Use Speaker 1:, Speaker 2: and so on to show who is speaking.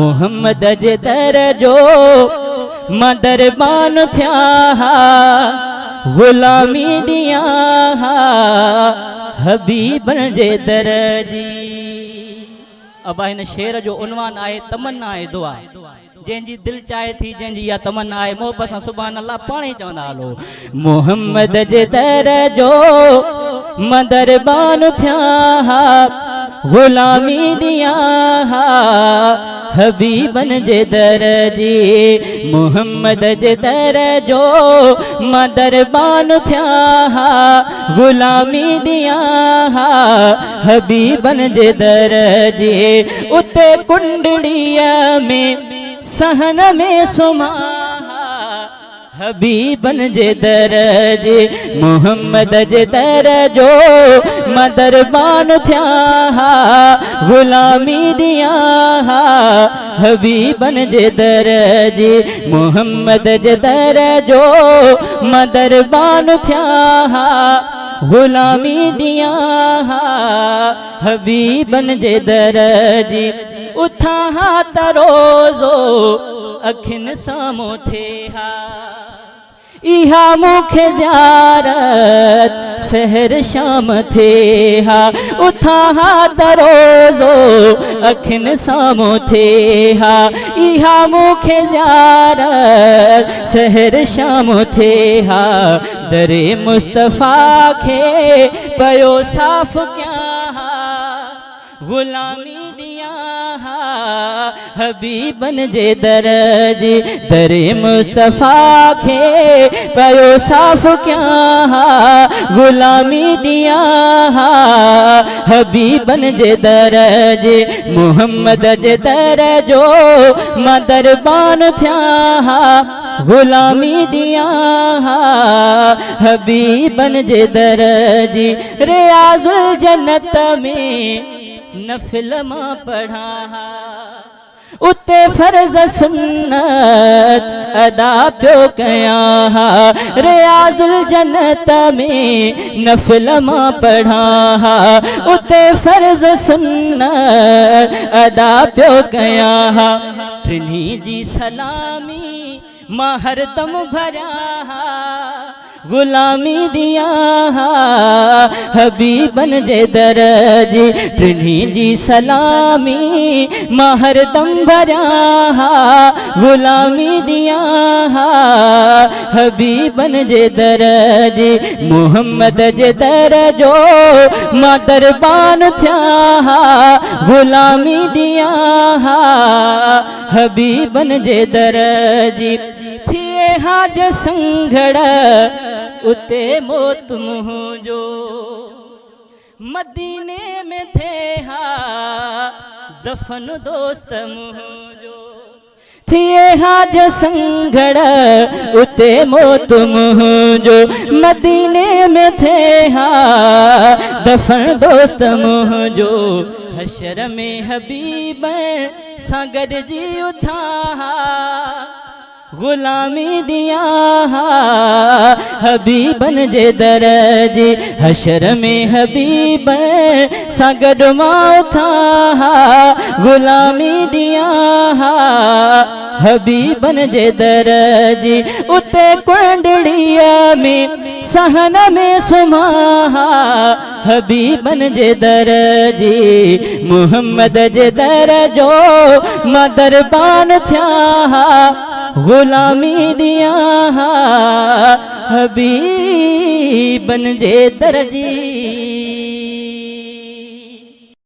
Speaker 1: मोहम्मद जे दर जो मदरबान थिया गुलामी दिया हबीबन जे दर जी। अब इन शेर जो उन्वान आए तमन्ना है दुआ जंहिंजी दिल चाहे थी जंहिंजी या तमन्ना आहे मोहब्बत सां सुभान अल्लाह पाण ई चवंदा हलो मोहम्मद जे दर जो मदरबान थिया गुलामी दिया हबीबन जे दर जी। मोहम्मद जे दर जो मदरबान थिया गुलामी दिया हबीबन जे दर जी। उते कुंडड़ीअ में सहन में सुमा हबीबन जे दर जी। मोहम्मद जे दर जो मदरबान थिया गुलामी दिया हबीबन जे दर जी। मोहम्मद जे दर जो मदरबान थिया गुलामी दिया हबीबन जे दर जी। उथा त रोज़ो अखिन सामो थे इहा मुखे ज़ियारत सहर शाम थे उथा त रोज़ो अखिन सामो थे इहा मुखे ज़ियारत सहर शाम थे दरे मुस्तफ़ा के पयो साफ़ क्या गुलामी दिया हबीबन जे दर जी। दरे मुस्तफ़ा के पयो साफ़ क्या गुलामी दिया हबीबन जे दर जी। मोहम्मद जे दर जो मदरबान थिया गुलामी दिया हबीबन जे दर जी। रियाज़ुल जन्नत में नफिल मां पढ़ा उते फर्ज सुन्नत अदा प्यो कया रियाज़ुल जन्नत में नफिल मां पढ़ा उते फर्ज सुन्नत अदा प्यो कया टिन्ही जी सलामी मां हरदम भरिया गुलामी दिया हबीबन जे दर जी। टिन्ही जी सलामी मां हरदम भरिया गुलामी दिया हबीबन जे दर जी। मोहम्मद जे दर जो मदरबान थिया गुलामी दिया हबीबन जे दर जी। थिए हाज संघड़ उते मौत मुंहिंजो मदीने में थे दफन दोस्त मुंहिंजो थिए हाज संघड़ उते मौत मुंहिंजो मदीने में थे दफन दोस्त मुंहिंजो हशर में हबीब सां गॾिजी उथा गुलामी दिया हबीबन जे दर जी। हशर में हबीब सां गॾु मां उथा गुलामी दिया हबीबन जे दर जी। उते कुंडड़ीअ में सहन में सुमा हबीबन जे दर जी। मोहम्मद जे दर जो मदरबान थिया गुलामी दिया हबीबन जे दर जी।